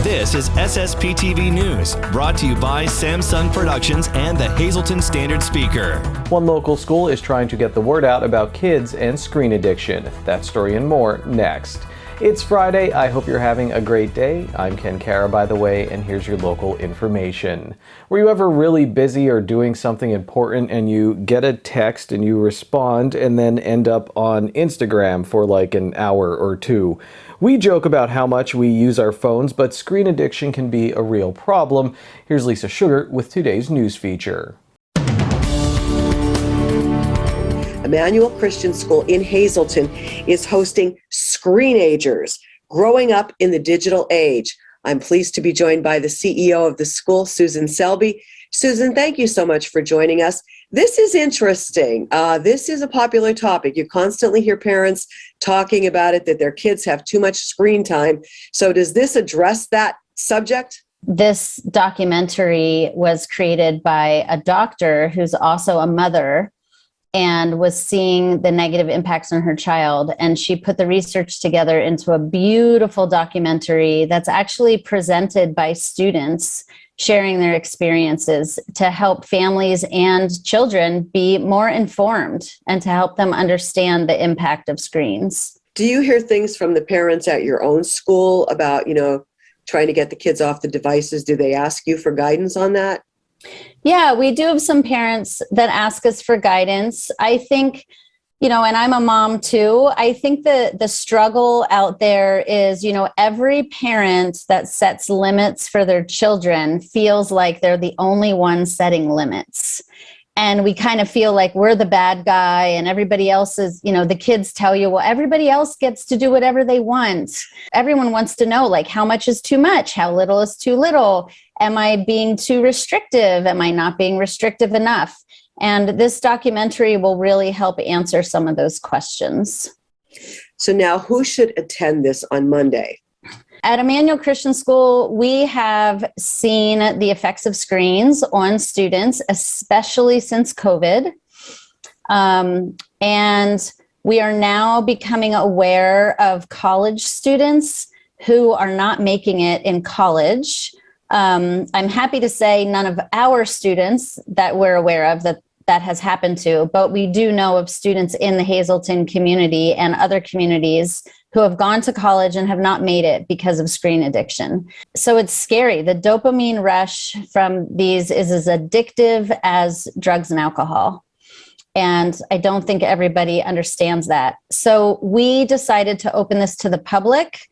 This is SSPTV News, brought to you by Samsung Productions and the Hazleton Standard Speaker. One local school is trying to get the word out about kids and screen addiction. That story and more next. It's Friday. I hope you're having a great day. I'm Ken Cara, by the way, and here's your local information. Were you ever really busy or doing something important and you get a text and you respond and then end up on Instagram for like an hour or two? We joke about how much we use our phones, but screen addiction can be a real problem. Here's Lisa Sugar with today's news feature. Emmanuel Christian School in Hazleton is hosting Screenagers, Growing Up in the Digital Age. I'm pleased to be joined by the CEO of the school, Susan Selby. Susan, thank you so much for joining us. This is interesting. This is a popular topic. You constantly hear parents talking about it, that their kids have too much screen time. So does this address that subject? This documentary was created by a doctor who's also a mother and was seeing the negative impacts on her child. And she put the research together into a beautiful documentary that's actually presented by students sharing their experiences to help families and children be more informed and to help them understand the impact of screens. Do you hear things from the parents at your own school about, trying to get the kids off the devices? Do they ask you for guidance on that? Yeah, we do have some parents that ask us for guidance. I think, and I'm a mom too. I think the struggle out there is, every parent that sets limits for their children feels like they're the only one setting limits. And we kind of feel like we're the bad guy and everybody else is, the kids tell you, well, everybody else gets to do whatever they want. Everyone wants to know, like, how much is too much? How little is too little? Am I being too restrictive? Am I not being restrictive enough? And this documentary will really help answer some of those questions. So now who should attend this on Monday? At Emmanuel Christian School, we have seen the effects of screens on students, especially since COVID. And we are now becoming aware of college students who are not making it in college. I'm happy to say none of our students that we're aware of that has happened to, but we do know of students in the Hazleton community and other communities who have gone to college and have not made it because of screen addiction. So it's scary. The dopamine rush from these is as addictive as drugs and alcohol. And I don't think everybody understands that. So we decided to open this to the public.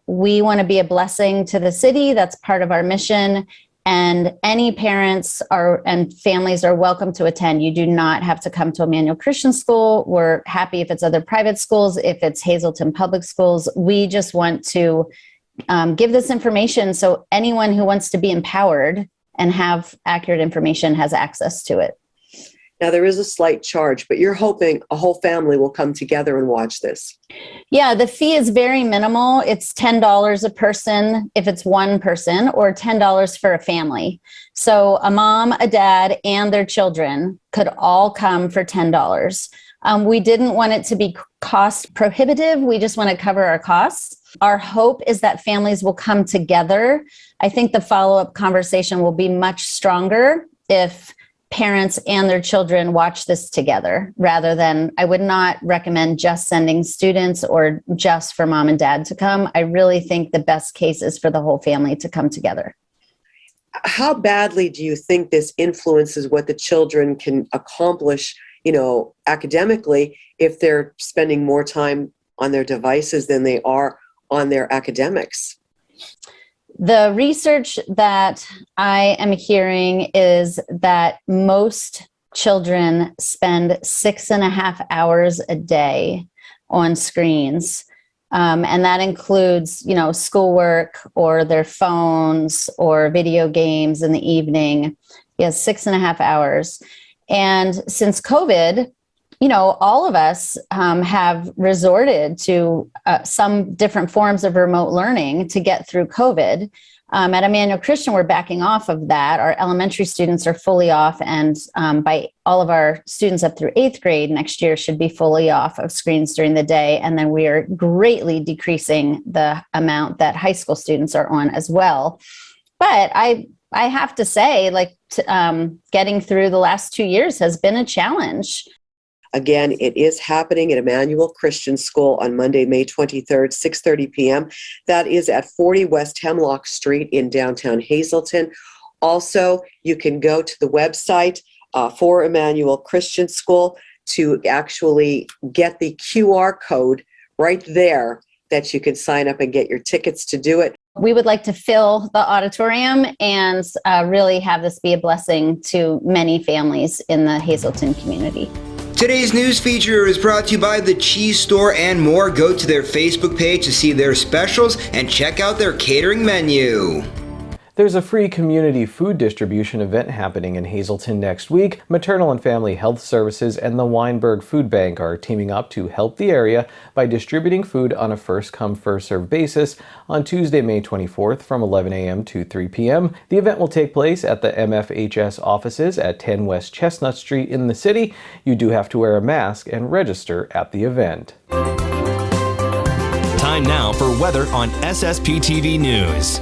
We want to be a blessing to the city. That's part of our mission. And any parents and families are welcome to attend. You do not have to come to Emmanuel Christian School. We're happy if it's other private schools, if it's Hazleton Public Schools. We just want to give this information so anyone who wants to be empowered and have accurate information has access to it. Now, there is a slight charge, but you're hoping a whole family will come together and watch this. Yeah, the fee is very minimal. It's $10 a person if it's one person, or $10 for a family. So a mom, a dad, and their children could all come for $10. We didn't want it to be cost prohibitive. We just want to cover our costs. Our hope is that families will come together. I think the follow-up conversation will be much stronger if parents and their children watch this together, rather than, I would not recommend just sending students or just for mom and dad to come. I really think the best case is for the whole family to come together. How badly do you think this influences what the children can accomplish, academically, if they're spending more time on their devices than they are on their academics? The research that I am hearing is that most children spend 6.5 hours a day on screens. And that includes, schoolwork or their phones or video games in the evening. Yes, 6.5 hours. And since COVID, all of us have resorted to some different forms of remote learning to get through COVID. At Emmanuel Christian, we're backing off of that. Our elementary students are fully off, and by all of our students up through 8th grade next year should be fully off of screens during the day. And then we are greatly decreasing the amount that high school students are on as well. But I have to say, getting through the last 2 years has been a challenge. Again, it is happening at Emmanuel Christian School on Monday, May 23rd, 6:30 p.m. That is at 40 West Hemlock Street in downtown Hazleton. Also, you can go to the website for Emmanuel Christian School to actually get the QR code right there that you can sign up and get your tickets to do it. We would like to fill the auditorium and really have this be a blessing to many families in the Hazleton community. Today's news feature is brought to you by The Cheese Store and more. Go to their Facebook page to see their specials and check out their catering menu. There's a free community food distribution event happening in Hazleton next week. Maternal and Family Health Services and the Weinberg Food Bank are teaming up to help the area by distributing food on a first-come, first-served basis on Tuesday, May 24th from 11 a.m. to 3 p.m. The event will take place at the MFHS offices at 10 West Chestnut Street in the city. You do have to wear a mask and register at the event. Time now for weather on SSPTV News.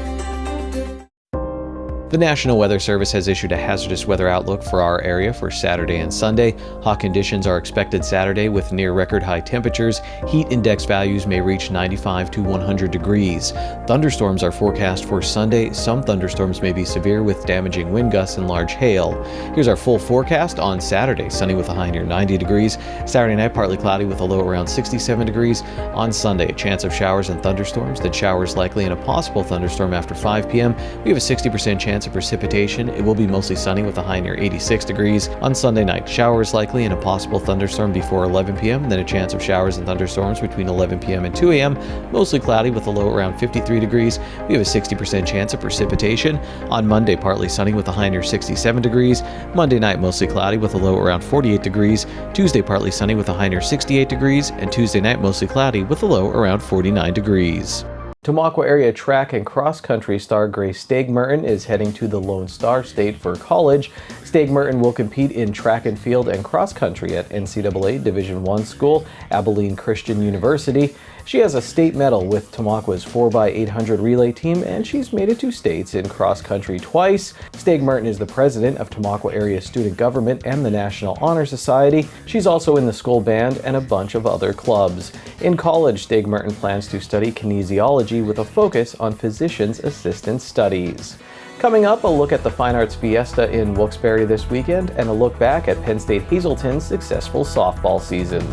The National Weather Service has issued a hazardous weather outlook for our area for Saturday and Sunday. Hot conditions are expected Saturday with near record high temperatures. Heat index values may reach 95 to 100 degrees. Thunderstorms are forecast for Sunday. Some thunderstorms may be severe with damaging wind gusts and large hail. Here's our full forecast on Saturday. Sunny with a high near 90 degrees. Saturday night partly cloudy with a low around 67 degrees. On Sunday, a chance of showers and thunderstorms, then showers likely and a possible thunderstorm after 5 p.m. We have a 60% chance of precipitation. It will be mostly sunny with a high near 86 degrees. On Sunday night, showers likely and a possible thunderstorm before 11 p.m. Then a chance of showers and thunderstorms between 11 p.m. and 2 a.m. Mostly cloudy with a low around 53 degrees. We have a 60% chance of precipitation. On Monday, partly sunny with a high near 67 degrees. Monday night, mostly cloudy with a low around 48 degrees. Tuesday, partly sunny with a high near 68 degrees. And Tuesday night, mostly cloudy with a low around 49 degrees. Tamaqua area track and cross-country star Grace Stegmerton is heading to the Lone Star State for college. Stegmerton will compete in track and field and cross-country at NCAA Division I school, Abilene Christian University. She has a state medal with Tamaqua's 4x800 relay team, and she's made it to states in cross-country twice. Stegmerton is the president of Tamaqua Area Student Government and the National Honor Society. She's also in the school band and a bunch of other clubs. In college, Stegmerton plans to study kinesiology with a focus on physician's assistant studies. Coming up, a look at the Fine Arts Fiesta in Wilkes-Barre this weekend and a look back at Penn State Hazleton's successful softball season.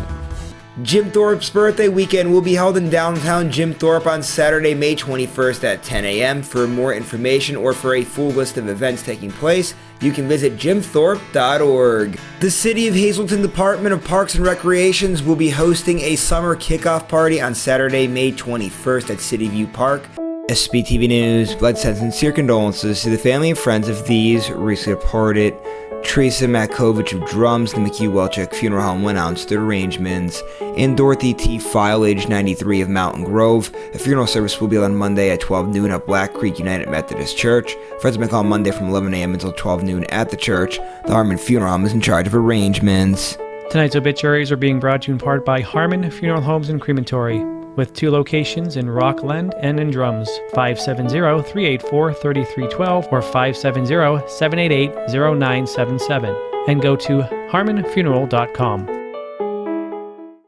Jim Thorpe's birthday weekend will be held in downtown Jim Thorpe on Saturday, May 21st at 10 a.m. For more information or for a full list of events taking place, you can visit jimthorpe.org. The City of Hazleton Department of Parks and Recreations will be hosting a summer kickoff party on Saturday, May 21st at City View Park. SSPTV News, blood sends sincere condolences to the family and friends of these recently departed Teresa Matkovich of drums, the McHugh Welchek Funeral Home announced their arrangements, and Dorothy T. File, age 93 of Mountain Grove. A funeral service will be on Monday at 12 noon at Black Creek United Methodist Church. Friends may call Monday from 11 a.m. until 12 noon at the church. The Harmon Funeral Home is in charge of arrangements. Tonight's obituaries are being brought to you in part by Harmon Funeral Homes and Crematory, with 2 locations in Rockland and in Drums, 570-384-3312 or 570-788-0977, and go to harmonfuneral.com.